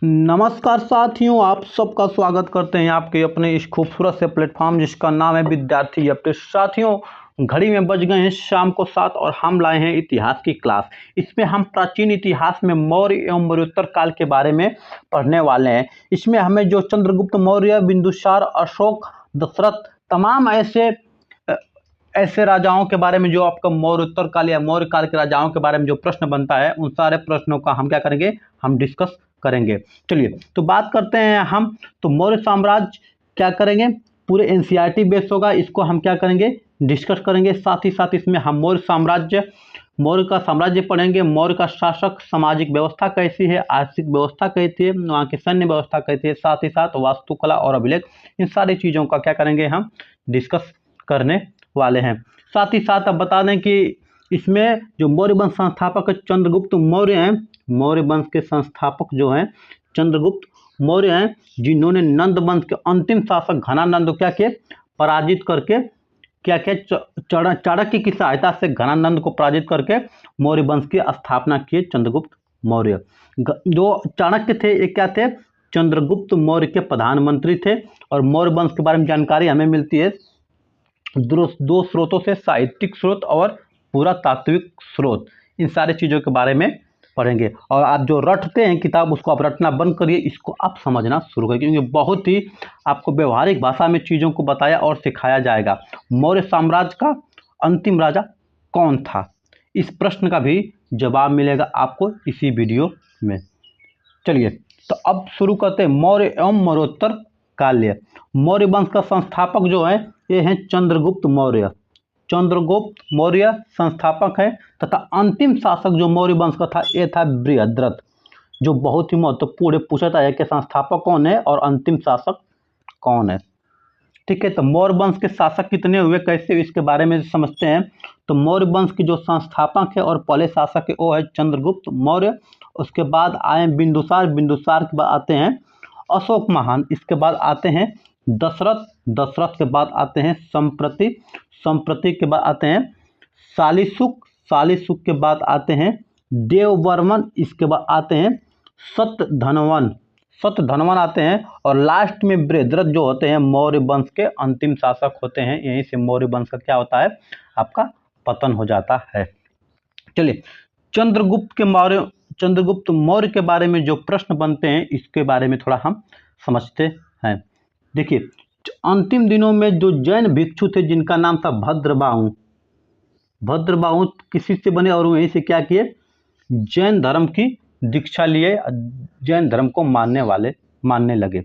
नमस्कार साथियों, आप सबका स्वागत करते हैं आपके अपने इस खूबसूरत से प्लेटफॉर्म जिसका नाम है विद्यार्थी अपडेट। साथियों, घड़ी में बज गए हैं शाम को 7 और हम लाए हैं इतिहास की क्लास। इसमें हम प्राचीन इतिहास में मौर्य एवं मौर्योत्तर काल के बारे में पढ़ने वाले हैं। इसमें हमें जो चंद्रगुप्त मौर्य, बिंदुसार, अशोक, दशरथ, तमाम ऐसे राजाओं के बारे में जो आपका मौर्योत्तर काल या मौर्य काल के राजाओं के बारे में जो प्रश्न बनता है, उन सारे प्रश्नों का हम क्या करेंगे, हम डिस्कस करेंगे। चलिए तो बात करते हैं हम। तो मौर्य साम्राज्य क्या करेंगे, पूरे एनसीईआरटी बेस होगा, इसको हम क्या करेंगे, डिस्कस करेंगे। साथ ही साथ इसमें हम मौर्य का साम्राज्य पढ़ेंगे, मौर्य का शासक, सामाजिक व्यवस्था कैसी है, आर्थिक व्यवस्था कैसी है, वहाँ की सैन्य व्यवस्था कैसी है, साथ ही साथ वास्तुकला और अभिलेख, इन सारी चीज़ों का क्या करेंगे, हम डिस्कस करने वाले हैं। साथ ही साथ अब बता दें कि इसमें जो मौर्य वंश संस्थापक चंद्रगुप्त मौर्य हैं, मौर्य वंश के संस्थापक जो हैं चंद्रगुप्त मौर्य हैं, जिन्होंने नंद वंश के अंतिम शासक घनानंद को क्या किए, पराजित करके क्या किया, चाणक्य की सहायता से घनानंद को पराजित करके मौर्य वंश की स्थापना किए चंद्रगुप्त मौर्य। जो चाणक्य थे ये क्या थे, चंद्रगुप्त मौर्य के प्रधानमंत्री थे। और मौर्य वंश के बारे में जानकारी हमें मिलती है दो स्रोतों से, साहित्यिक स्रोत और पुरातात्विक स्रोत। इन सारी चीज़ों के बारे में पढ़ेंगे। और आप जो रटते हैं किताब, उसको आप रटना बंद करिए, इसको आप समझना शुरू करिए, क्योंकि बहुत ही आपको व्यवहारिक भाषा में चीज़ों को बताया और सिखाया जाएगा। मौर्य साम्राज्य का अंतिम राजा कौन था, इस प्रश्न का भी जवाब मिलेगा आपको इसी वीडियो में। चलिए तो अब शुरू करते हैं मौर्य एवं मौर्योत्तर काल। मौर्य वंश का संस्थापक जो है ये हैं चंद्रगुप्त मौर्य। चंद्रगुप्त मौर्य संस्थापक है तथा अंतिम शासक जो मौर्य वंश का था ये था बृहद्रथ, जो बहुत ही महत्वपूर्ण पूछा था कि संस्थापक कौन है और अंतिम शासक कौन है। ठीक है, तो मौर्य वंश के शासक कितने हुए, कैसे, इसके बारे में समझते हैं। तो मौर्य वंश की जो संस्थापक है और पहले शासक है वो है चंद्रगुप्त मौर्य। उसके बाद आए बिंदुसार, बिंदुसार के बाद आते हैं अशोक महान, इसके बाद आते हैं दशरथ, दशरथ के बाद आते हैं संप्रति, संप्रति के बाद आते हैं शालिशुक, शालिशुक के बाद आते हैं देववर्मन, इसके बाद आते हैं शतधन्वन, शतधन्वन आते हैं। और लास्ट में बृहद्रथ जो होते हैं मौर्य वंश के अंतिम शासक होते हैं। यहीं से मौर्य वंश का क्या होता है, आपका पतन हो जाता है। चलिए चंद्रगुप्त मौर्य के बारे में जो प्रश्न बनते हैं इसके बारे में थोड़ा हम समझते हैं। देखिए, अंतिम दिनों में जो जैन भिक्षु थे जिनका नाम था भद्रबाहु, भद्रबाहु किसी से बने और वहीं से क्या किए, जैन धर्म की दीक्षा लिए, जैन धर्म को मानने लगे।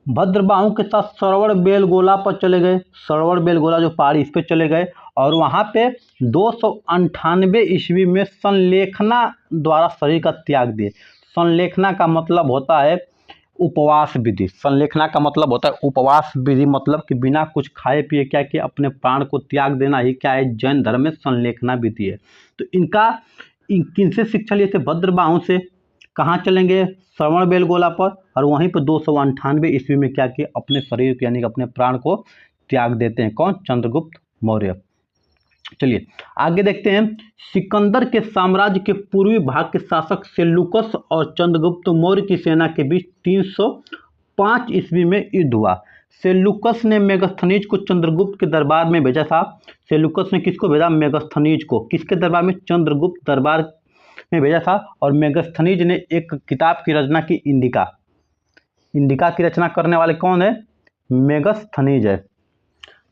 भद्रबाहु के साथ सरवड़ बेलगोला पर चले गए, सरवड़ बेलगोला जो पहाड़ी, इस पर चले गए और वहाँ पे 298 ईस्वी में संलेखना द्वारा शरीर का त्याग दिए। संलेखना का मतलब होता है उपवास विधि, संलेखना का मतलब होता है उपवास विधि, मतलब कि बिना कुछ खाए पिए क्या कि अपने प्राण को त्याग देना ही क्या है, जैन धर्म में संलेखना विधि है। तो किनसे शिक्षा लिए थे, भद्रबाहु से। कहाँ चलेंगे, श्रवण बेलगोला पर, और वहीं पर 298 ईस्वी में क्या किए, अपने शरीर को यानी कि अपने प्राण को त्याग देते हैं। कौन, चंद्रगुप्त मौर्य। चलिए आगे देखते हैं। सिकंदर के साम्राज्य के पूर्वी भाग के शासक सेल्यूकस और चंद्रगुप्त मौर्य की सेना के बीच 305 ईस्वी में युद्ध हुआ। सेल्यूकस ने मेगस्थनीज को चंद्रगुप्त के दरबार में भेजा था। सेल्यूकस ने किसको भेजा, मेगस्थनीज को, किसके दरबार में, चंद्रगुप्त दरबार में भेजा था। और मेगस्थनीज ने एक किताब की रचना की, इंडिका। इंडिका की रचना करने वाले कौन है, मेगस्थनीज है।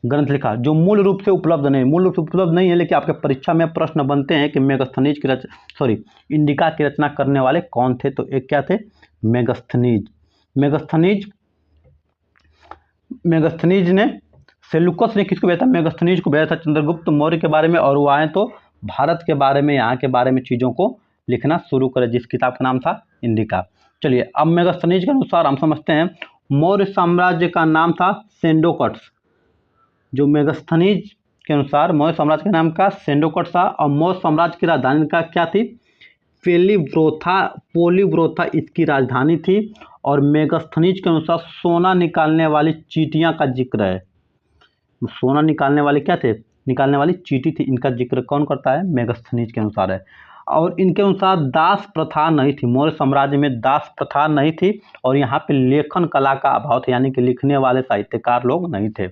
ग्रंथ लिखा जो मूल रूप से उपलब्ध नहीं है, लेकिन आपके परीक्षा में प्रश्न बनते हैं कि मेगस्थनीज की इंडिका की रचना करने वाले कौन थे। तो एक क्या थे, मेगस्थनीज। मेगस्थनीज ने, सेल्यूकस ने किसको भेजा था, मेगस्थनीज को भेजा था चंद्रगुप्त मौर्य के बारे में। और वो आए तो भारत के बारे में, यहाँ के बारे में चीज़ों को लिखना शुरू करे, जिस किताब का नाम था इंडिका। चलिए अब मेगस्थनीज के अनुसार हम समझते हैं मौर्य साम्राज्य का नाम था सेंडोकट्स। जो मेगस्थनीज के अनुसार मौर्य साम्राज्य के नाम का सेंडोकट्स था। और मौर्य साम्राज्य की राजधानी का क्या थी, पोलीव्रोथा इसकी राजधानी थी। और मेगस्थनीज के अनुसार सोना निकालने वाली चीटियां का जिक्र है। सोना निकालने वाले क्या थे, निकालने वाली चीटी थी, इनका जिक्र कौन करता है, मेगस्थनीज के अनुसार है। और इनके अनुसार दास प्रथा नहीं थी, मौर्य साम्राज्य में दास प्रथा नहीं थी और यहाँ पे लेखन कला का अभाव था, यानी कि लिखने वाले साहित्यकार लोग नहीं थे।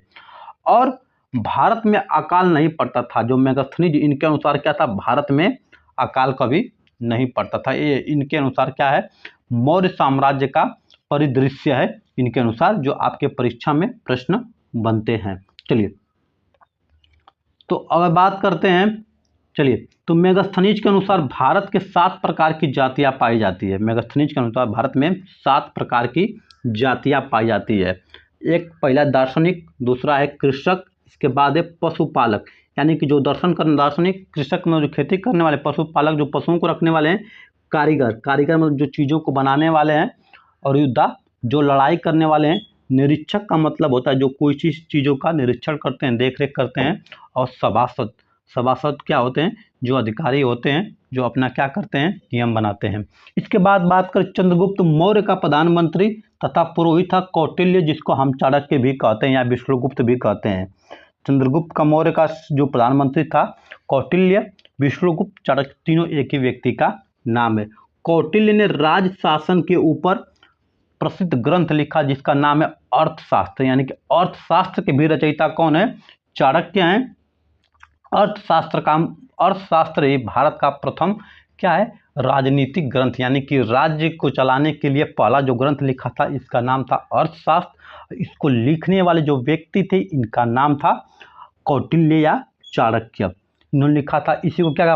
और भारत में अकाल नहीं पड़ता था। जो मेगास्थनीज इनके अनुसार क्या था, भारत में अकाल कभी नहीं पड़ता था। ये इनके अनुसार क्या है, मौर्य साम्राज्य का परिदृश्य है इनके अनुसार, जो आपके परीक्षा में प्रश्न बनते हैं। चलिए तो अब बात करते हैं। चलिए तो मेगास्थनीज के अनुसार भारत के 7 प्रकार की जातियां पाई जाती है। मेगास्थनीज के अनुसार भारत में 7 प्रकार की जातियां पाई जाती है। एक पहला दार्शनिक, दूसरा है कृषक, इसके बाद है पशुपालक, यानी कि जो दार्शनिक, कृषक में जो खेती करने वाले, पशुपालक जो पशुओं को रखने वाले हैं, कारीगर में जो चीज़ों को बनाने वाले हैं, और योद्धा जो लड़ाई करने वाले हैं। निरीक्षक का मतलब होता है जो कोई चीज़ों का निरीक्षण करते हैं, देख रेख करते हैं। और सभासद क्या होते हैं, जो अधिकारी होते हैं, जो अपना क्या करते हैं, नियम बनाते हैं। इसके बाद बात करें चंद्रगुप्त मौर्य का प्रधानमंत्री तथा पुरोहित था कौटिल्य, जिसको हम चाणक्य भी कहते हैं या विष्णुगुप्त भी कहते हैं। चंद्रगुप्त का मौर्य का जो प्रधानमंत्री था कौटिल्य, विष्णुगुप्त, चाणक्य, तीनों एक ही व्यक्ति का नाम है। कौटिल्य ने राज शासन के ऊपर प्रसिद्ध ग्रंथ लिखा जिसका नाम है अर्थशास्त्र, यानी कि अर्थशास्त्र के भी रचयिता कौन है, चाणक्य हैं। अर्थशास्त्र ही भारत का प्रथम क्या है, राजनीतिक ग्रंथ, यानी कि राज्य को चलाने के लिए पहला जो ग्रंथ लिखा था इसका नाम था अर्थशास्त्र। इसको लिखने वाले जो व्यक्ति थे इनका नाम था कौटिल्य या चाणक्य, इन्होंने लिखा था। इसी को क्या कहा,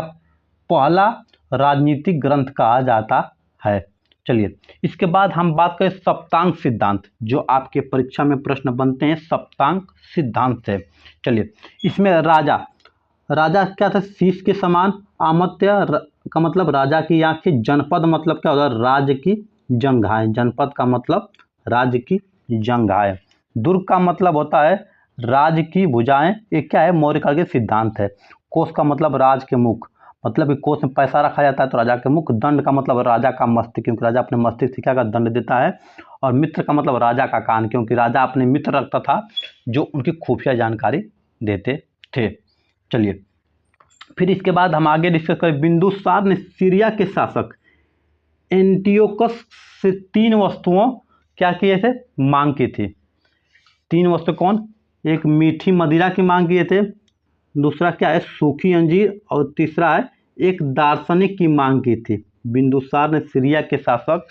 पहला राजनीतिक ग्रंथ कहा जाता है। चलिए इसके बाद हम बात करें सप्तांग सिद्धांत, जो आपके परीक्षा में प्रश्न बनते हैं सप्तांग सिद्धांत से। चलिए इसमें राजा क्या था, शीश के समान। आमत्य का मतलब राजा की आंखें। जनपद मतलब क्या होता है, राज्य की जंघाएं। जनपद का मतलब राज्य की जंघाएं। दुर्ग का मतलब होता है राज्य की भुजाएं। ये क्या है, मौर्य काल के सिद्धांत है। कोष का मतलब राज के मुख, मतलब कोष में पैसा रखा जाता है तो राजा के मुख। दंड का मतलब राजा का मस्तिष्क, क्योंकि राजा अपने मस्तिष्क से क्या का दंड देता है। और मित्र का मतलब राजा का कान, क्योंकि राजा अपने मित्र रखता था जो उनकी खुफिया जानकारी देते थे। चलिए फिर इसके बाद हम आगे डिस्कस करें। बिंदुसार ने सीरिया के शासक एंटियोकस से 3 वस्तुओं क्या किए थे, मांग की थी। 3 वस्तु कौन, एक मीठी मदिरा की मांग किए थे, दूसरा क्या है सूखी अंजीर, और तीसरा है एक दार्शनिक की मांग की थी। बिंदुसार ने सीरिया के शासक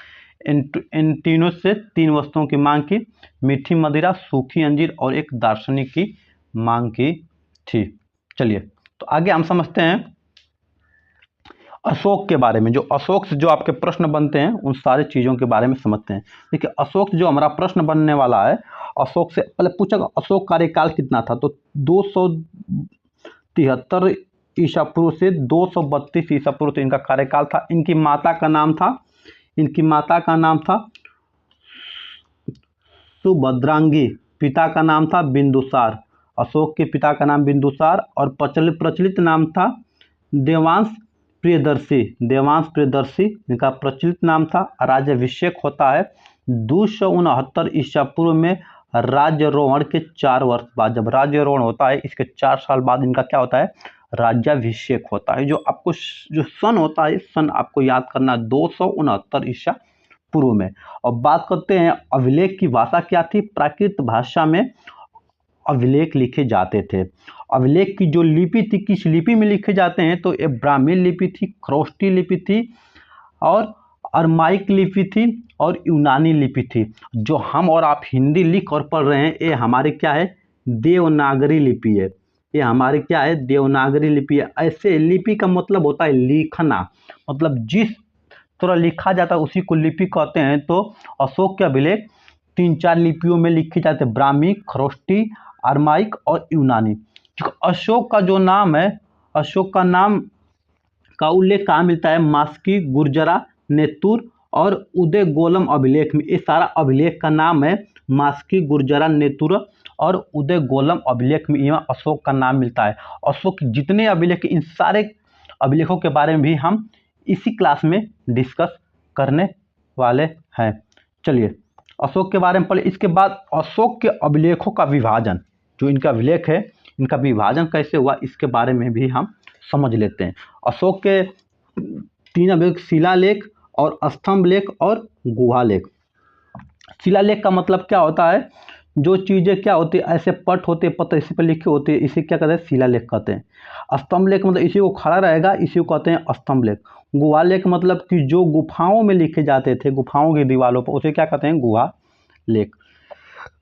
एंटियोकस से 3 वस्तुओं की मांग की, मीठी मदिरा, सूखी अंजीर और एक दार्शनिक की मांग की थी। चलिए तो आगे हम समझते हैं अशोक के बारे में। जो अशोक से जो आपके प्रश्न बनते हैं उन सारी चीज़ों के बारे में समझते हैं। देखिए अशोक से जो हमारा प्रश्न बनने वाला है, अशोक से पहले पूछा अशोक कार्यकाल कितना था, तो 273 ईसा पूर्व से 232 ईसा पूर्व तो इनका कार्यकाल था। इनकी माता का नाम था सुभद्रांगी, पिता का नाम था बिंदुसार। अशोक के पिता का नाम बिंदुसार और प्रचलित नाम था देवांश प्रियदर्शी इनका प्रचलित नाम था। राज्याभिषेक होता है 269 ईसा पूर्व में राज्यारोहण के 4 वर्ष बाद। जब राज्यारोहण होता है इसके 4 साल बाद इनका क्या होता है, राज्याभिषेक होता है। जो आपको जो सन होता है, सन आपको याद करना 269 ईसा पूर्व में। और बात करते हैं अभिलेख की भाषा क्या थी। प्राकृत भाषा में अभिलेख लिखे जाते थे। अभिलेख की जो लिपि थी, किस लिपि में लिखे जाते हैं, तो ये ब्राह्मी लिपि थी, खरोष्टी लिपि थी और अरमाइक लिपि थी और यूनानी लिपि थी। जो हम और आप हिंदी लिख और पढ़ रहे हैं ये हमारे क्या है, देवनागरी लिपि है। ये हमारे क्या है, देवनागरी लिपि है। ऐसे लिपि का मतलब होता है लिखना, मतलब जिस तरह लिखा जाता है उसी को लिपि कहते हैं। तो अशोक के अभिलेख 3-4 लिपियों में लिखे जाते हैं, ब्राह्मी, खरोष्टी, अरमाइक और यूनानी। अशोक का जो नाम है, अशोक का नाम का उल्लेख कहाँ मिलता है, मास्की, गुर्जरा, नेतुर और उदय गोलम अभिलेख में। ये सारा अभिलेख का नाम है मास्की, गुर्जरा, नेतुर और उदय गोलम अभिलेख में यहाँ अशोक का नाम मिलता है। अशोक जितने अभिलेख, इन सारे अभिलेखों के बारे में भी हम इसी क्लास में डिस्कस करने वाले हैं। चलिए अशोक के बारे में पढ़े। इसके बाद अशोक के अभिलेखों का विभाजन, जो इनका अभिलेख है इनका विभाजन कैसे हुआ इसके बारे में भी हम समझ लेते हैं। अशोक के तीन अभिलेख शिलालेख और स्तंभ लेख और गुहा लेख। शिलालेख का मतलब क्या होता है, जो चीज़ें क्या होती है ऐसे पट होते पत्थर इसी पर लिखे होते हैं, इसे क्या कहते हैं शिलालेख कहते हैं। स्तंभ लेख मतलब इसी को खड़ा रहेगा, इसी को कहते हैं स्तंभ लेख। गुहा लेख मतलब कि जो गुफाओं में लिखे जाते थे, गुफाओं की दीवारों पर, उसे क्या कहते हैं गुहा लेख।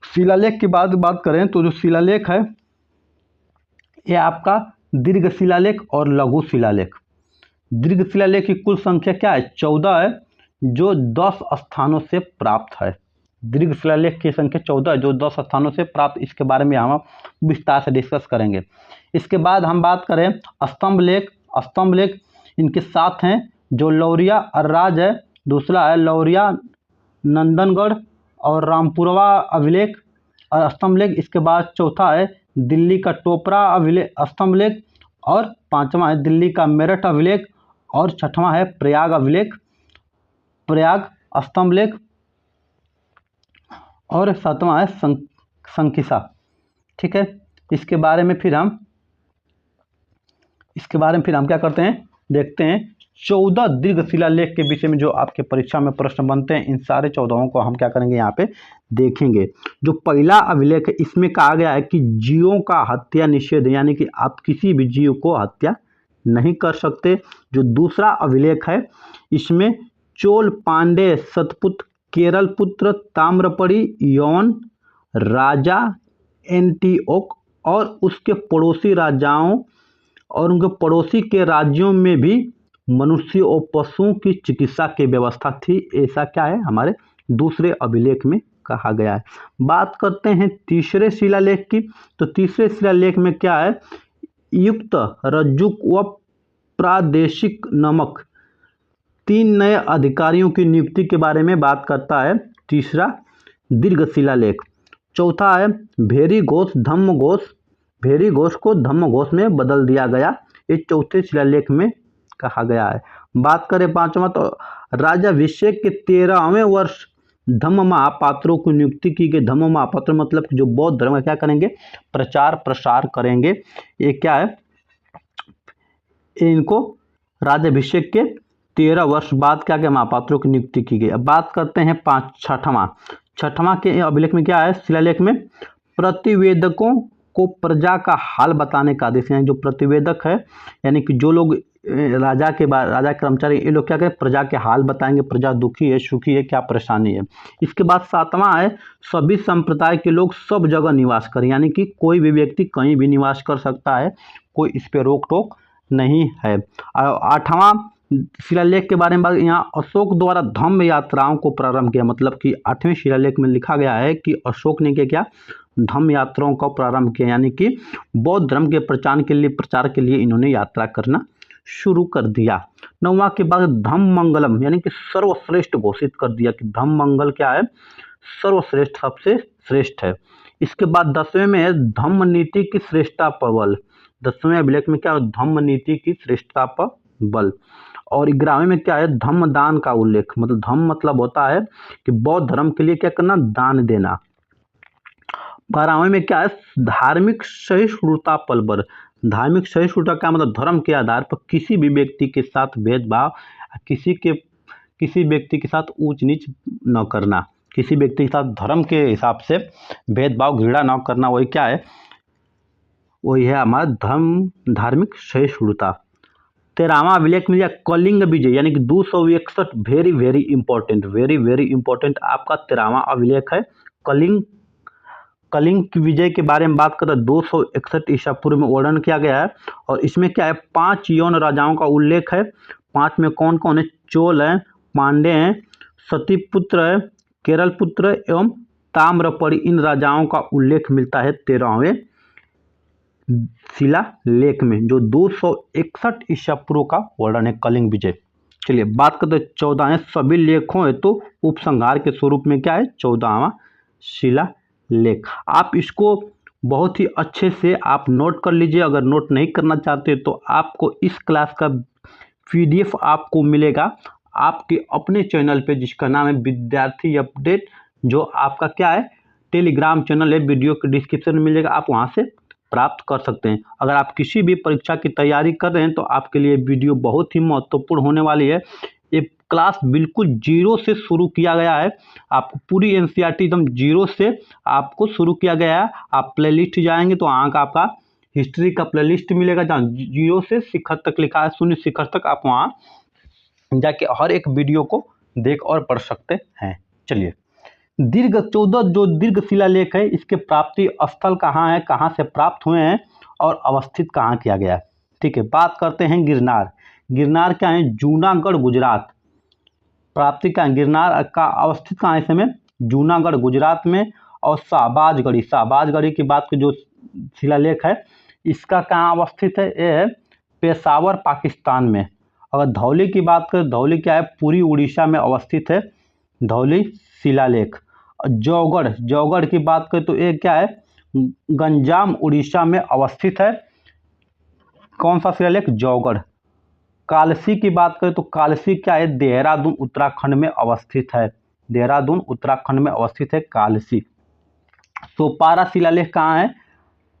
शिलालेख की बात करें तो जो शिलालेख है ये आपका दीर्घ शिलालेख और लघु शिलालेख। दीर्घ शिलालेख की कुल संख्या क्या है 14 है, जो 10 स्थानों से प्राप्त है। दीर्घ शिलालेख की संख्या 14 है जो 10 स्थानों से प्राप्त, इसके बारे में हम विस्तार से डिस्कस करेंगे। इसके बाद हम बात करें स्तंभ लेख। स्तंभ लेख इनके साथ हैं जो लौरिया अर्राज है, दूसरा है लौरिया नंदनगढ़ और रामपुरवा अभिलेख और स्तंभ लेख। इसके बाद चौथा है दिल्ली का टोपरा अभिलेख स्तंभ लेख, और पांचवा है दिल्ली का मेरठ अभिलेख, और छठवां है प्रयाग अभिलेख प्रयाग स्तंभ लेख, और सातवां है संकिसा। ठीक है, इसके बारे में फिर हम क्या करते हैं देखते हैं। 14 दीर्घ शिलालेख के विषय में जो आपके परीक्षा में प्रश्न बनते हैं, इन सारे 14 को हम क्या करेंगे यहाँ पे देखेंगे। जो पहला अभिलेख है इसमें कहा गया है कि जीवों का हत्या निषेध, यानी कि आप किसी भी जीव को हत्या नहीं कर सकते। जो दूसरा अभिलेख है इसमें चोल पांडे सतपुत्र केरल पुत्र ताम्रपरी यौन राजा एंटीओक और उसके पड़ोसी राजाओं और उनके पड़ोसी के राज्यों में भी मनुष्य और पशुओं की चिकित्सा की व्यवस्था थी, ऐसा क्या है हमारे दूसरे अभिलेख में कहा गया है। बात करते हैं तीसरे शिलालेख की, तो तीसरे शिलालेख में क्या है, युक्त रज्जुक व प्रादेशिक नामक 3 नए अधिकारियों की नियुक्ति के बारे में बात करता है तीसरा दीर्घ शिलालेख। चौथा है भेरी घोष धम्म घोष, भेरी घोष को धम्म घोष में बदल दिया गया, ये चौथे शिलालेख में कहा गया है। बात करें पांचवा, तो राजाभिषेक के 13वें वर्ष धम्म महापात्रों की नियुक्ति की गई। धम्म महापात्र मतलब जो बौद्ध धर्म का क्या करेंगे प्रचार प्रसार करेंगे, ये क्या है इनको राज्याभिषेक के 13 वर्ष बाद क्या क्या महापात्रों की नियुक्ति की गई। अब बात करते हैं छठवां के अभिलेख में क्या है शिलालेख में, प्रतिवेदकों को प्रजा का हाल बताने का आदेश। यानी जो प्रतिवेदक है यानी कि जो लोग राजा के कर्मचारी, ये लोग क्या करें प्रजा के हाल बताएंगे, प्रजा दुखी है सुखी है क्या परेशानी है। इसके बाद सातवां है सभी संप्रदाय के लोग सब जगह निवास करें, यानी कि कोई भी व्यक्ति कहीं भी निवास कर सकता है, कोई इस पर रोक टोक नहीं है। आठवां शिलालेख के बारे में यहाँ अशोक द्वारा धम्म यात्राओं को प्रारंभ किया, मतलब कि 8वें शिलालेख में लिखा गया है कि अशोक ने क्या धम्म यात्राओं का प्रारंभ किया, यानी कि बौद्ध धर्म के प्रचार के लिए इन्होंने यात्रा करना शुरू कर दिया। 9वां के बाद धम्म मंगलम यानी कि सर्वश्रेष्ठ घोषित कर दिया कि धम्म मंगल क्या है सर्वश्रेष्ठ, सबसे श्रेष्ठ है। इसके बाद 10वें में है धम्म नीति की श्रेष्ठता पर बल। 10वें अभिलेख में क्या है धम्म नीति की श्रेष्ठता पर बल। और 11वें में क्या है धम्म दान का उल्लेख, मतलब धम्म मतलब होता है कि बौद्ध धर्म के लिए क्या करना दान देना। 12वें में क्या है धार्मिक सहिष्णुता पर बल। धार्मिक सहिष्णुता का मतलब धर्म के आधार पर किसी भी व्यक्ति के साथ भेदभाव, किसी व्यक्ति के साथ ऊंच नीच न करना, किसी व्यक्ति के साथ धर्म के हिसाब से भेदभाव घृणा न करना, वही क्या है वही है हमारा धार्मिक सहिष्णुता। 13वां अभिलेख में कलिंग विजय यानी कि 261 वेरी वेरी इंपॉर्टेंट आपका 13वां अभिलेख है। कलिंग की विजय के बारे में बात करें 261 ईसा पूर्व में वर्णन किया गया है, और इसमें क्या है 5 यौन राजाओं का उल्लेख है। 5 में कौन कौन है चोल है, पांडे हैं, सतीपुत्र है, केरल पुत्र एवं ताम्रपरी, इन राजाओं का उल्लेख मिलता है 13वें शिलालेख में, जो 261 ईसा पूर्व का वर्णन है कलिंग विजय। चलिए बात करते 14 है सभी लेखों हेतु तो उपसंहार के स्वरूप में क्या है 14वां शिलालेख। आप इसको बहुत ही अच्छे से आप नोट कर लीजिए। अगर नोट नहीं करना चाहते तो आपको इस क्लास का PDF आपको मिलेगा आपके अपने चैनल पे, जिसका नाम है विद्यार्थी अपडेट, जो आपका क्या है टेलीग्राम चैनल है, वीडियो के डिस्क्रिप्शन में मिलेगा, आप वहाँ से प्राप्त कर सकते हैं। अगर आप किसी भी परीक्षा की तैयारी कर रहे हैं तो आपके लिए वीडियो बहुत ही महत्वपूर्ण होने वाली है। ये क्लास बिल्कुल जीरो से शुरू किया गया है। आपको पूरी एनसीईआरटी एकदम जीरो से आपको शुरू किया गया है। आप प्लेलिस्ट जाएंगे तो वहाँ का आपका हिस्ट्री का प्लेलिस्ट मिलेगा, जहाँ जीरो से शिखर तक लिखा है, शून्य शिखर तक। आप वहाँ जाके हर एक वीडियो को देख और पढ़ सकते हैं। चलिए, दीर्घ 14 जो दीर्घ शिलालेख है, इसके प्राप्ति स्थल कहाँ है, कहाँ से प्राप्त हुए हैं और अवस्थित कहाँ किया गया है। ठीक है, बात करते हैं गिरनार। गिरनार क्या है, जूनागढ़ गुजरात। प्राप्ति क्या है, गिरनार का अवस्थित कहाँ है इस समय, जूनागढ़ गुजरात में। और शाहबाजगढ़ी की बात की जो शिलालेख है, इसका कहाँ अवस्थित है, ये है पेशावर पाकिस्तान में। अगर धौली की बात करें, धौली क्या है, पूरी उड़ीसा में अवस्थित है धौली शिलालेख। जौगढ़ की बात करें तो ये क्या है, गंजाम उड़ीसा में अवस्थित है। कौन सा शिलालेख, जौगढ़। कालसी की बात करें तो कालसी क्या है, देहरादून उत्तराखंड में अवस्थित है। देहरादून उत्तराखंड में अवस्थित है कालसी। सोपारा शिलालेख कहाँ है,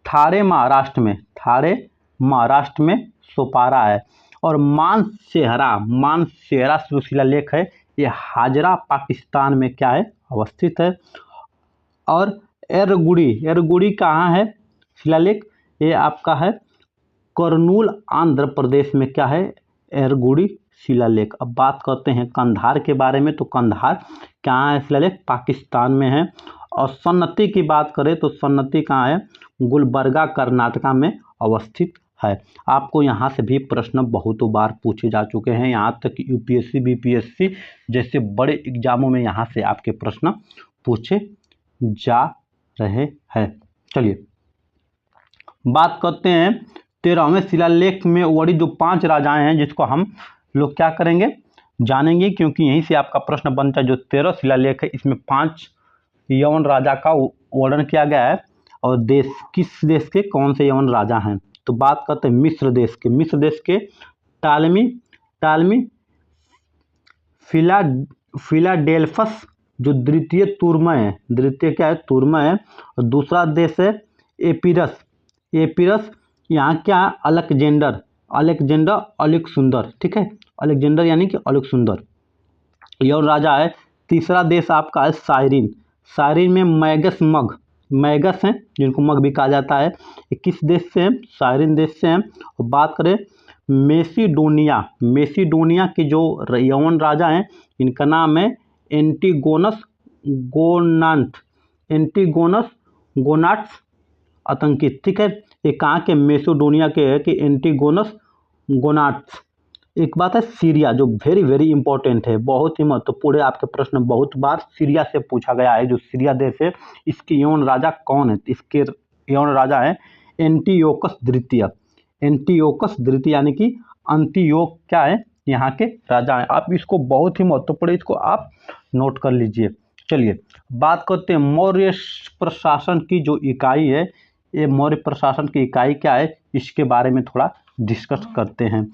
थारे महाराष्ट्र में। थारे महाराष्ट्र में सोपारा है। और मानसेहरा जो शिलालेख है, ये हाजरा पाकिस्तान में क्या है, अवस्थित है। और एरगुड़ी कहाँ है शिलालेख, ये आपका है कर्नूल आंध्र प्रदेश में क्या है, एरगुड़ी शिलालेख। अब बात करते हैं कंधार के बारे में, तो कंधार कहाँ है शिलालेख, पाकिस्तान में है। और सन्नती की बात करें तो सन्नती कहाँ है, गुलबर्गा कर्नाटका में अवस्थित है। आपको यहाँ से भी प्रश्न बहुत बार पूछे जा चुके हैं, यहाँ तक यूपीएससी बीपीएससी जैसे बड़े एग्जामों में यहाँ से आपके प्रश्न पूछे जा रहे हैं। चलिए, बात करते हैं 13वें शिलालेख में वही जो 5 राजाएं हैं, जिसको हम लोग क्या करेंगे, जानेंगे, क्योंकि यहीं से आपका प्रश्न बनता है। जो 13 शिलालेख है, इसमें 5 यवन राजा का वर्णन किया गया है। और देश, किस देश के कौन से यवन राजा हैं, तो बात करते हैं मिस्र देश के टालमी फिलाडेल्फस जो द्वितीय तुर्मय है, द्वितीय क्या है, तुर्मय है। और दूसरा देश है एपिरस। यहाँ क्या है, अलेक्जेंडर अलेक्सुंदर। ठीक है, अलेक्जेंडर यानी कि अलेक्सुंदर यवन राजा है। तीसरा देश आपका है साइरिन में मैगस हैं, जिनको मग भी कहा जाता है। ये किस देश से हैं, साइरिन देश से हैं। और बात करें मेसिडोनिया के जो यवन राजा हैं, इनका नाम है एंटीगोनस गोनाट्स आतंकित। ठीक है, ये कहाँ के, मेसिडोनिया के है कि एंटीगोनस गोनाट्स। एक बात है सीरिया, जो वेरी वेरी इंपॉर्टेंट है, बहुत ही महत्वपूर्ण है। आपके प्रश्न बहुत बार सीरिया से पूछा गया है। जो सीरिया देश है, इसके यवन राजा कौन है, इसके यवन राजा है एंटियोकस द्वितीय यानी कि अंतियोक क्या है, यहाँ के राजा हैं। आप इसको बहुत ही महत्वपूर्ण, इसको आप नोट कर लीजिए। चलिए, बात करते हैं मौर्य प्रशासन की जो इकाई है, ये मौर्य प्रशासन की इकाई क्या है, इसके बारे में थोड़ा डिस्कस करते हैं।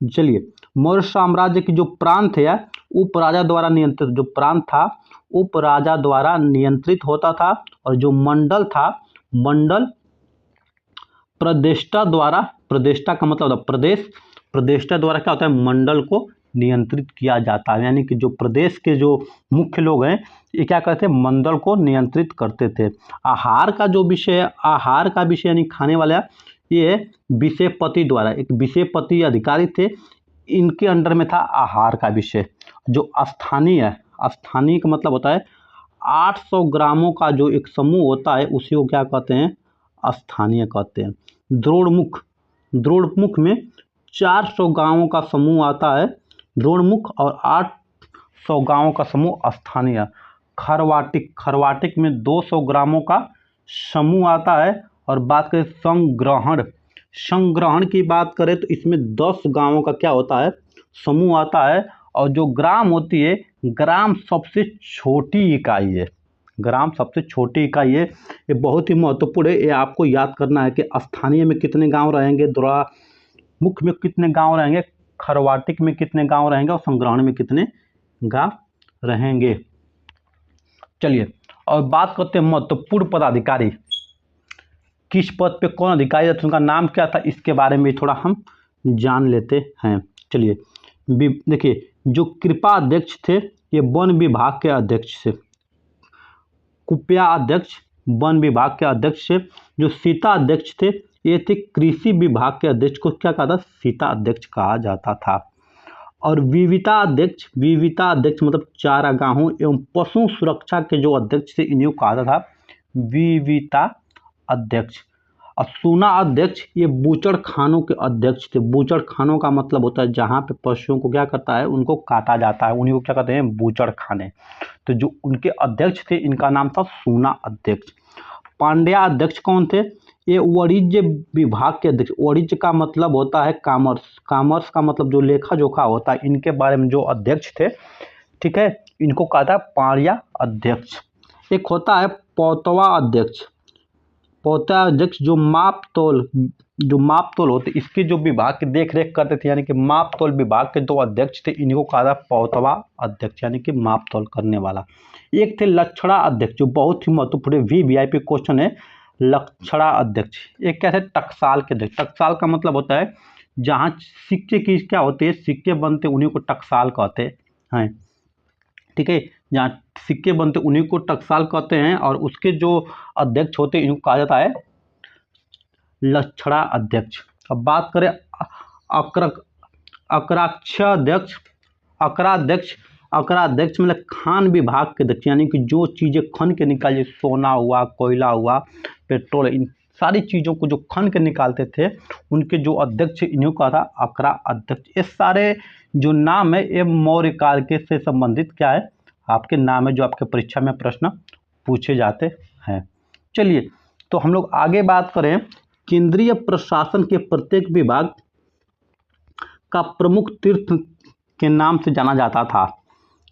चलिए, मौर्य साम्राज्य की जो प्रांत है, उपराजा द्वारा नियंत्रित, जो प्रांत था उपराजा द्वारा नियंत्रित होता था। और जो मंडल था, मंडल प्रदेष्टा का मतलब प्रदेष्टा द्वारा क्या होता है, मंडल को नियंत्रित किया जाता है। यानी कि जो प्रदेश के जो मुख्य लोग हैं, ये क्या करते हैं, मंडल को नियंत्रित करते थे। आहार का जो विषय है, आहार का विषय यानी खाने वाला, ये विषयपति द्वारा, एक विषयपति अधिकारी थे, इनके अंडर में था आहार का विषय। जो स्थानीय का मतलब होता है 800 ग्रामों का जो एक समूह होता है, उसी को क्या कहते हैं, स्थानीय कहते हैं। द्रोणमुख में 400 गांवों का समूह आता है द्रोणमुख, और 800 गांवों का समूह स्थानीय। खरवाटिक में 200 ग्रामों का समूह आता है। और बात करें संग्रहण की बात करें तो इसमें 10 गांवों का क्या होता है, समूह आता है। और जो ग्राम होती है, ग्राम सबसे छोटी इकाई है, ये बहुत ही महत्वपूर्ण है। ये आपको याद करना है कि स्थानीय में कितने गांव रहेंगे, द्रोणमुख में कितने गांव रहेंगे, खरवाटिक में कितने गांव रहेंगे, और संग्रहण में कितने गांव रहेंगे। चलिए, और बात करते हैं महत्वपूर्ण पदाधिकारी। किस पद पे कौन अधिकारी था, उनका नाम क्या था, इसके बारे में थोड़ा हम जान लेते हैं। चलिए देखिए, जो कृपा अध्यक्ष थे ये वन विभाग के अध्यक्ष थे। कुप्या अध्यक्ष वन विभाग के अध्यक्ष थे। जो सीता अध्यक्ष थे ये थे कृषि विभाग के अध्यक्ष को क्या कहा था, सीता अध्यक्ष कहा जाता था। और विविता अध्यक्ष मतलब चारागाहों एवं पशु सुरक्षा के जो अध्यक्ष थे इन्हें कहा जाता था विविता अध्यक्ष। और सूना अध्यक्ष ये बूचड़ खानों के अध्यक्ष थे। बूचड़ खानों का मतलब होता है जहाँ पे पशुओं को क्या करता है, उनको काटा जाता है, उन्हीं को क्या कहते हैं, बूचड़ खाने। तो जो उनके अध्यक्ष थे इनका नाम था सूना अध्यक्ष। पांड्या अध्यक्ष कौन थे, ये वाणिज्य विभाग के अध्यक्ष। वाणिज्य का मतलब होता है कॉमर्स, कॉमर्स का मतलब जो लेखा जोखा होता है, इनके बारे में जो अध्यक्ष थे, ठीक है, इनको कहा था पांड्या अध्यक्ष। एक होता है पौतवा अध्यक्ष। पौतवा अध्यक्ष जो माप तोल होते इसके जो विभाग की देख रेख करते थे, यानी कि माप तोल विभाग के दो अध्यक्ष थे, इनको कहा था पौतवा अध्यक्ष, यानी कि माप तोल करने वाला। एक थे लक्षणा अध्यक्ष जो बहुत ही महत्वपूर्ण वीवीआईपी क्वेश्चन है। लक्षणा अध्यक्ष एक क्या है, टकसाल के अध्यक्ष। टकसाल का मतलब होता है जहाँ सिक्के की क्या होते हैं, सिक्के बनते उन्हीं को टकसाल कहते हैं, ठीक है। जहाँ सिक्के बनते उन्हीं को टकसाल कहते हैं और उसके जो अध्यक्ष होते हैं इनको कहा जाता है लक्षणा अध्यक्ष। अब बात करें अकराध्यक्ष। अकराध्यक्ष मतलब खान विभाग के अध्यक्ष, यानी कि जो चीज़ें खन के निकालिए, सोना हुआ, कोयला हुआ, पेट्रोल, इन सारी चीज़ों को जो खन के निकालते थे उनके जो अध्यक्ष इन्हें कहा था अकरा अध्यक्ष। ये सारे जो नाम है ये मौर्य काल के से संबंधित क्या है, आपके नाम है जो आपके परीक्षा में प्रश्न पूछे जाते हैं। चलिए तो हम लोग आगे बात करें, केंद्रीय प्रशासन के प्रत्येक विभाग का प्रमुख तीर्थ के नाम से जाना जाता था,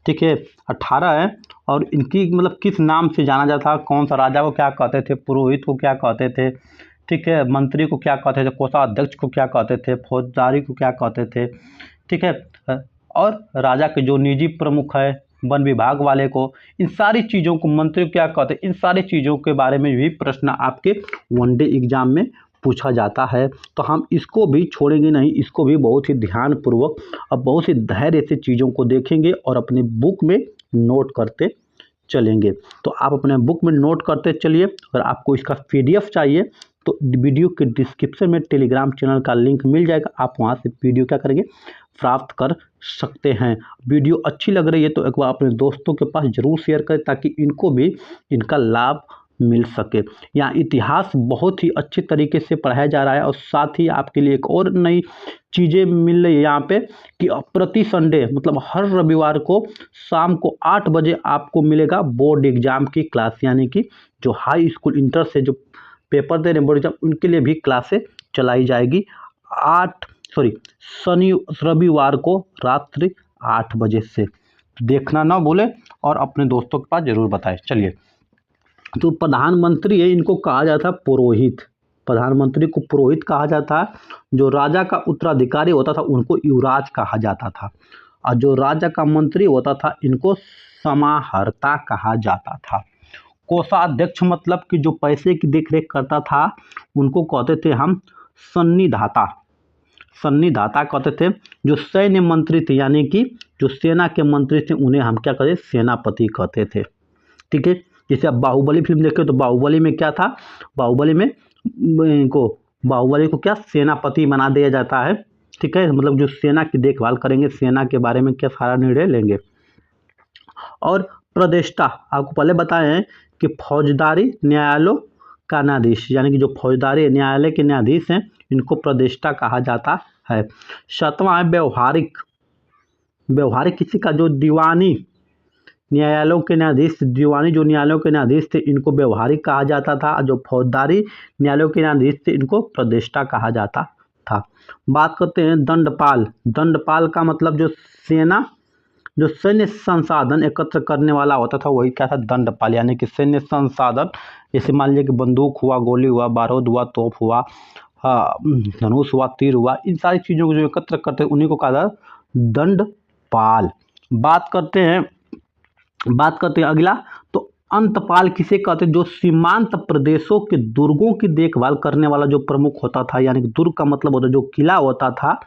ठीक है। 18 है और इनकी मतलब किस नाम से जाना जाता था, कौन सा राजा को क्या कहते थे, पुरोहित को क्या कहते थे, ठीक है, मंत्री को क्या कहते थे, कोषाध्यक्ष को क्या कहते थे, फौजदारी को क्या कहते थे, ठीक है, और राजा के जो निजी प्रमुख है वन विभाग वाले को, इन सारी चीज़ों को मंत्री को क्या कहते हैं, इन सारी चीज़ों के बारे में भी प्रश्न आपके वनडे एग्जाम में पूछा जाता है। तो हम इसको भी छोड़ेंगे नहीं, इसको भी बहुत ही ध्यानपूर्वक और बहुत ही धैर्य से चीज़ों को देखेंगे और अपने बुक में नोट करते चलेंगे। तो आप अपने बुक में नोट करते चलिए। अगर आपको इसका PDF चाहिए तो वीडियो के डिस्क्रिप्शन में टेलीग्राम चैनल का लिंक मिल जाएगा, आप वहाँ से वीडियो क्या करेंगे, प्राप्त कर सकते हैं। वीडियो अच्छी लग रही है तो एक बार अपने दोस्तों के पास ज़रूर शेयर करें ताकि इनको भी इनका लाभ मिल सके। यहाँ इतिहास बहुत ही अच्छे तरीके से पढ़ाया जा रहा है और साथ ही आपके लिए एक और नई चीज़ें मिल रही है यहाँ पे कि प्रति संडे मतलब हर रविवार को शाम को 8 बजे आपको मिलेगा बोर्ड एग्जाम की क्लास, यानी कि जो हाई स्कूल इंटर से जो पेपर दे रहे हैं बोर्ड एग्जाम उनके लिए भी क्लासें चलाई जाएगी। रविवार को रात्रि 8 बजे से देखना ना भूलें और अपने दोस्तों के पास जरूर बताएं। चलिए तो प्रधानमंत्री है, इनको कहा जाता है पुरोहित। प्रधानमंत्री को पुरोहित कहा जाता है। जो राजा का उत्तराधिकारी होता था उनको युवराज कहा जाता था और जो राजा का मंत्री होता था इनको समाहर्ता कहा जाता था। कोषाध्यक्ष मतलब कि जो पैसे की देखरेख करता था उनको कहते थे हम सन्निधाता। सन्निधाता कहते थे। जो सैन्य मंत्री थे यानी कि जो सेना के मंत्री थे उन्हें हम क्या कहते, सेनापति कहते थे, ठीक है। जैसे आप बाहुबली फिल्म देखे तो बाहुबली में क्या था, बाहुबली को क्या सेनापति बना दिया जाता है, ठीक है, मतलब जो सेना की देखभाल करेंगे, सेना के बारे में क्या सारा निर्णय लेंगे। और प्रदेष्टा आपको पहले बताए हैं कि फौजदारी न्यायालयों का न्यायाधीश, यानी कि जो फौजदारी न्यायालय के न्यायाधीश हैं इनको प्रदेष्टा कहा जाता है। 7वां है व्यवहारिक। व्यवहारिक किसी का जो दीवानी न्यायालयों के न्यायाधीश, दीवानी जो न्यायालयों के न्यायाधीश थे इनको व्यवहारिक कहा जाता था। जो फौजदारी न्यायालयों के न्यायाधीश थे इनको प्रदेष्टा कहा जाता था। बात करते हैं दंडपाल। दंडपाल का मतलब जो सैन्य संसाधन एकत्र करने वाला होता था वही क्या था, दंडपाल, यानी कि सैन्य संसाधन, जैसे मान लीजिए कि बंदूक हुआ, गोली हुआ, बारूद हुआ, तोप हुआ, धनुष हुआ, तीर हुआ, इन सारी चीज़ों को जो एकत्र करते हैं उन्हीं को कहा जाता दंडपाल। बात करते हैं अगला तो अंतपाल किसे कहते हैं? जो सीमांत प्रदेशों के दुर्गों की देखभाल करने वाला जो प्रमुख होता था, यानी कि दुर्ग का मतलब होता है जो किला होता था,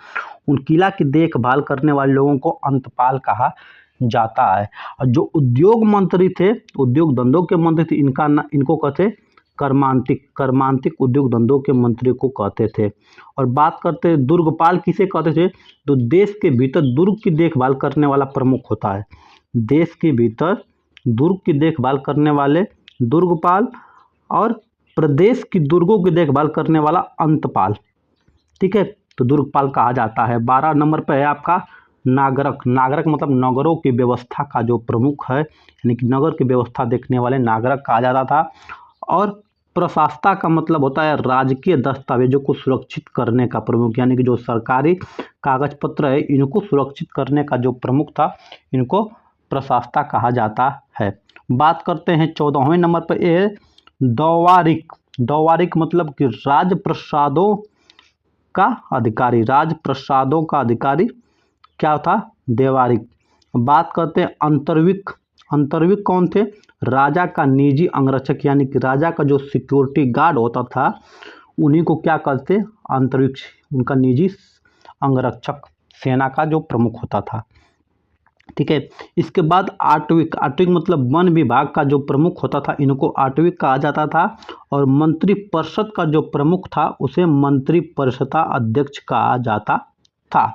उन किला की देखभाल करने वाले लोगों को अंतपाल कहा जाता है। और जो उद्योग मंत्री थे, उद्योग धंधों के मंत्री थे, इनको कहते कर्मांतिक उद्योग धंधों के मंत्री को कहते थे। और बात करते हैं दुर्गपाल किसे कहते थे? तो देश के भीतर दुर्ग की देखभाल करने वाला प्रमुख होता है। देश के भीतर दुर्ग की देखभाल करने वाले दुर्गपाल और प्रदेश की दुर्गों की देखभाल करने वाला अंतपाल, ठीक है, तो दुर्गपाल कहा जाता है। 12 नंबर पर है आपका नागरक। नागरक मतलब नगरों की व्यवस्था का जो प्रमुख है, यानी कि नगर की व्यवस्था देखने वाले नागरक कहा जाता था। और प्रशासता का मतलब होता है राजकीय दस्तावेजों को सुरक्षित करने का प्रमुख, यानी कि जो सरकारी कागज पत्र है इनको सुरक्षित करने का जो प्रमुख था, इनको प्रशासता कहा जाता है। बात करते हैं 14वें नंबर पर ये दौवारिक। दौवारिक मतलब कि राजप्रसादों का अधिकारी, राजप्रसादों का अधिकारी क्या था? देवारिक। बात करते हैं अंतर्विक। अंतर्विक कौन थे? राजा का निजी अंगरक्षक, यानी कि राजा का जो सिक्योरिटी गार्ड होता था उन्हीं को क्या कहते? अंतर्विक। उनका निजी अंगरक्षक सेना का जो प्रमुख होता था, ठीक है। इसके बाद आटविक। आटविक मतलब वन विभाग का जो प्रमुख होता था, इनको आटविक कहा जाता था। और मंत्री परिषद का जो प्रमुख था उसे मंत्री परिषदा अध्यक्ष कहा जाता था।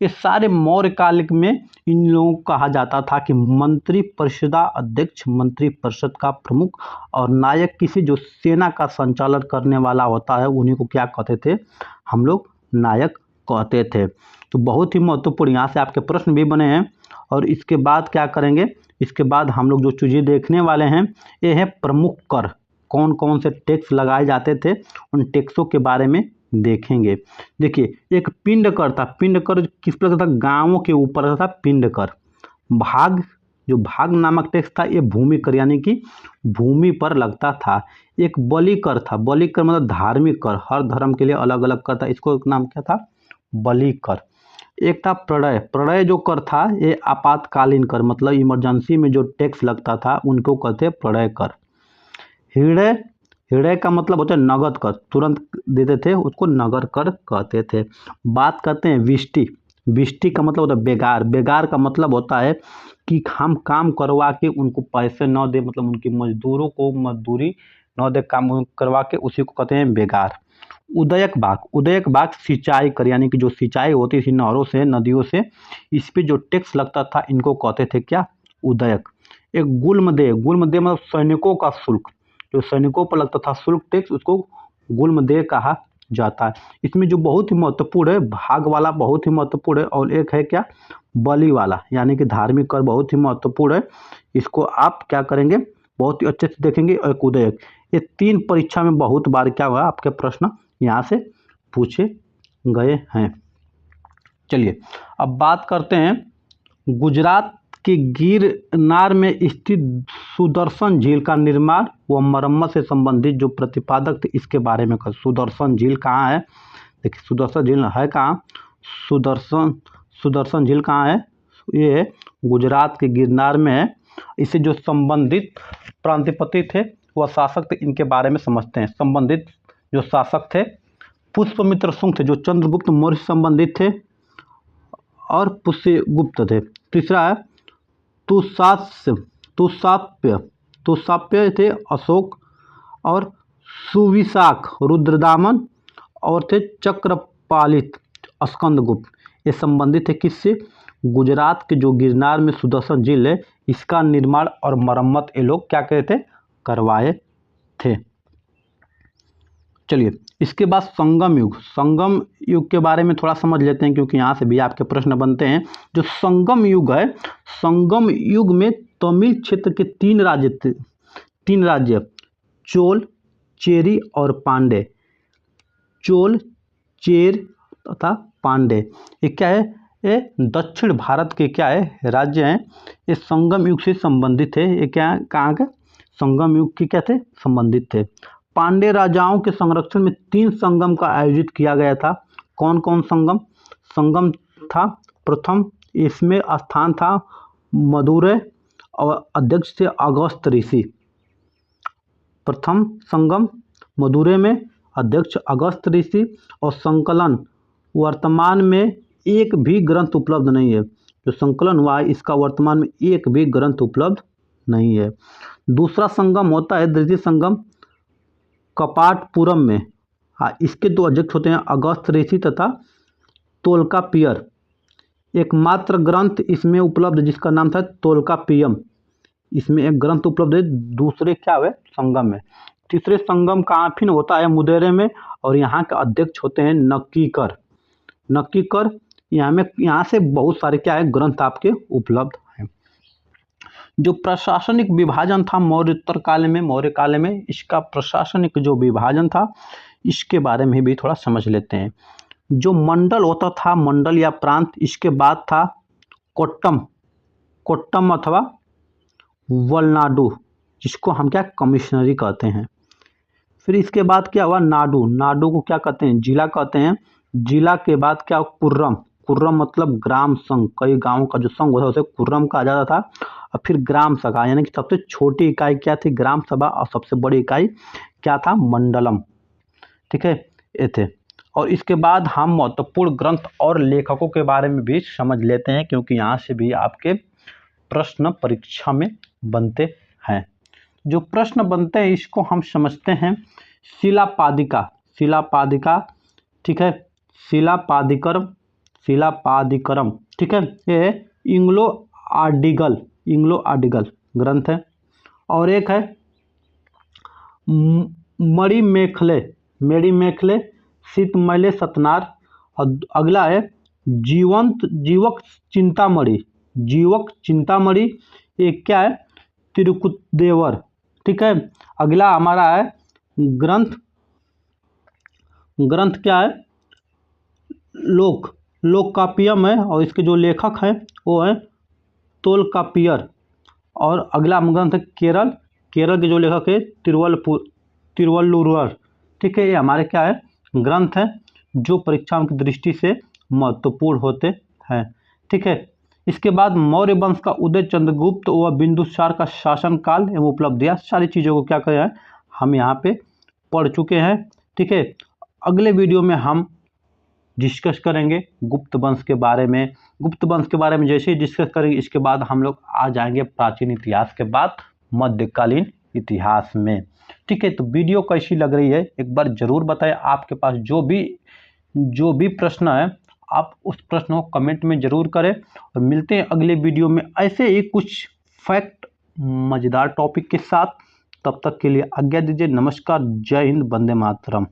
ये सारे मौर्य कालिक में इन लोगों को कहा जाता था कि मंत्री परिषदा अध्यक्ष, मंत्री परिषद का प्रमुख और नायक किसी जो सेना का संचालन करने वाला होता है उन्हीं को क्या कहते थे? हम लोग नायक कहते थे। तो बहुत ही महत्वपूर्ण यहाँ से आपके प्रश्न भी बने हैं। और इसके बाद क्या करेंगे? इसके बाद हम लोग जो चीज़ें देखने वाले हैं ये है प्रमुख कर। कौन कौन से टैक्स लगाए जाते थे उन टैक्सों के बारे में देखेंगे। देखिए एक पिंड कर था। पिंड कर किस प्रकार था? गांवों के ऊपर था पिंड कर। भाग, जो भाग नामक टैक्स था ये भूमि कर, यानी कि भूमि पर लगता था। एक बलि कर था। बलि कर मतलब धार्मिक कर, हर धर्म के लिए अलग अलग कर था, इसको एक नाम क्या था? बलि कर। एक था प्रलय। प्रलय जो कर था ये आपातकालीन कर, मतलब इमरजेंसी में जो टैक्स लगता था उनको कहते प्रलय कर। हृदय, हृदय का मतलब होता है नगद कर, तुरंत देते थे उसको नगर कर कहते थे। बात करते हैं विष्टि। विष्टि का मतलब होता है बेगार। बेगार का मतलब होता है कि हम काम करवा के उनको पैसे न दे, मतलब उनकी मजदूरों को मजदूरी न दे, काम करवा के, उसी को कहते हैं बेगार। उदयक बाग। उदयक बाग सिंचाई कर, यानी कि जो सिंचाई होती थी नहरों से, नदियों से, इस पे जो टैक्स लगता था इनको कहते थे क्या? उदयक। एक गुल्मदेय। गुल्मदेय मतलब सैनिकों का शुल्क, जो सैनिकों पर लगता था शुल्क टैक्स, उसको गुल्मदेय कहा जाता है। इसमें जो बहुत ही महत्वपूर्ण है भाग वाला, बहुत ही महत्वपूर्ण है। और एक है क्या? बलि वाला, यानी कि धार्मिक कर, बहुत ही महत्वपूर्ण है। इसको आप क्या करेंगे? बहुत ही अच्छे से देखेंगे। और एक उदयक। ये 3 परीक्षा में बहुत बार क्या हुआ? आपके प्रश्न यहाँ से पूछे गए हैं। चलिए अब बात करते हैं गुजरात के गिरनार में स्थित सुदर्शन झील का निर्माण व मरम्मत से संबंधित जो प्रतिपादक थे इसके बारे में कर। सुदर्शन झील कहाँ है? देखिए सुदर्शन झील है कहाँ? सुदर्शन झील कहाँ है? ये गुजरात के गिरनार में है। इससे जो संबंधित प्रांतिपति थे वह शासक थे, इनके बारे में समझते हैं। संबंधित जो शासक थे पुष्यमित्र शुंग थे, जो चंद्रगुप्त मौर्य संबंधित थे, और पुष्यगुप्त थे। तीसरा है तुसाप्य थे अशोक, और सुविशाख रुद्रदामन, और थे चक्रपालित स्कंदगुप्त। ये संबंधित है किससे? गुजरात के जो गिरनार में सुदर्शन झील है इसका निर्माण और मरम्मत ये लोग क्या कहते थे? करवाए थे। चलिए इसके बाद संगम युग। संगम युग के बारे में थोड़ा समझ लेते हैं क्योंकि यहाँ से भी आपके प्रश्न बनते हैं। जो संगम युग है, संगम युग में तमिल क्षेत्र के 3 राज्य थे। 3 राज्य, चोल, चेरी और पांडे। चोल, चेर तथा पांडे, ये क्या है? ये दक्षिण भारत के क्या है? राज्य हैं। ये संगम युग से संबंधित है। ये क्या कहाँ के? संगम युग के क्या थे? संबंधित थे। पांडे राजाओं के संरक्षण में 3 संगम का आयोजित किया गया था। कौन कौन संगम? संगम था प्रथम, इसमें स्थान था मदुरै और अध्यक्ष थे अगस्त ऋषि। प्रथम संगम मदुरै में, अध्यक्ष अगस्त ऋषि। और संकलन वर्तमान में एक भी ग्रंथ उपलब्ध नहीं है। जो संकलन हुआ है इसका वर्तमान में एक भी ग्रंथ उपलब्ध नहीं है। दूसरा संगम होता है द्वितीय संगम कपाटपुरम में। हाँ, इसके दो अध्यक्ष होते हैं अगस्त ऋषि तथा तोल्कापियर। एकमात्र ग्रंथ इसमें उपलब्ध जिसका नाम था तोल्कापियम, इसमें एक ग्रंथ उपलब्ध है। दूसरे क्या हुए संगम में। तीसरे संगम कहाँ फिर होता है मुदेरे में, और यहाँ के अध्यक्ष होते हैं नक्कीकर। नक्कीकर यहाँ से बहुत सारे क्या है ग्रंथ आपके उपलब्ध हैं। जो प्रशासनिक विभाजन था मौर्योत्तर काल में, मौर्य काल में, इसका प्रशासनिक जो विभाजन था इसके बारे में भी थोड़ा समझ लेते हैं। जो मंडल होता था, मंडल या प्रांत, इसके बाद था कोट्टम, कोट्टम अथवा वलनाडु, जिसको हम क्या कमिश्नरी कहते हैं। फिर इसके बाद क्या हुआ नाडु, नाडु को क्या कहते हैं जिला कहते हैं। जिला के बाद क्या कुर्रम, कुर्रम मतलब ग्राम संघ, कई गांवों का जो संघ होता है उसे कुर्रम कहा जाता था। और फिर ग्राम सभा, यानी कि सबसे छोटी इकाई क्या थी ग्राम सभा, और सबसे बड़ी इकाई क्या था मंडलम। ठीक है, ये थे। और इसके बाद हम महत्वपूर्ण ग्रंथ और लेखकों के बारे में भी समझ लेते हैं, क्योंकि यहाँ से भी आपके प्रश्न परीक्षा में बनते हैं। जो प्रश्न बनते हैं इसको हम समझते हैं। शिलापादिका, शिलापादिका, ठीक है, शिलापादिकरम, शिलापादिकरम, ठीक है, ये इंग्लो आर्डिगल, इंग्लो आर्डिगल ग्रंथ है। और एक है मणिमेखले, मणिमेखले शीतमैले सतनार। और अगला है जीवक चिंतामणि, जीवक चिंतामणि, ये क्या है तिरुकुदेवर। ठीक है, अगला हमारा है ग्रंथ, ग्रंथ क्या है लोककापियम है, और इसके जो लेखक हैं वो है तोल्कापियर। और अगला ग्रंथ है केरल, केरल के जो लेखक है तिरुवल्लुवर। ठीक है, ये हमारे क्या है ग्रंथ हैं जो परीक्षाओं की दृष्टि से महत्वपूर्ण होते हैं। ठीक है, इसके बाद मौर्य वंश का उदय, चंद्रगुप्त व बिंदुसार का शासनकाल एवं उपलब्धियां, सारी चीज़ों को क्या करें हम यहाँ पे पढ़ चुके हैं। ठीक है, अगले वीडियो में हम डिस्कस करेंगे गुप्त वंश के बारे में। गुप्त वंश के बारे में जैसे ही डिस्कस करेंगे इसके बाद हम लोग आ जाएंगे प्राचीन इतिहास के बाद मध्यकालीन इतिहास में। ठीक है, तो वीडियो कैसी लग रही है एक बार ज़रूर बताएं। आपके पास जो भी प्रश्न है आप उस प्रश्न को कमेंट में ज़रूर करें। और मिलते हैं अगले वीडियो में ऐसे ही कुछ फैक्ट मज़ेदार टॉपिक के साथ। तब तक के लिए आज्ञा दीजिए। नमस्कार, जय हिंद, वंदे मातरम।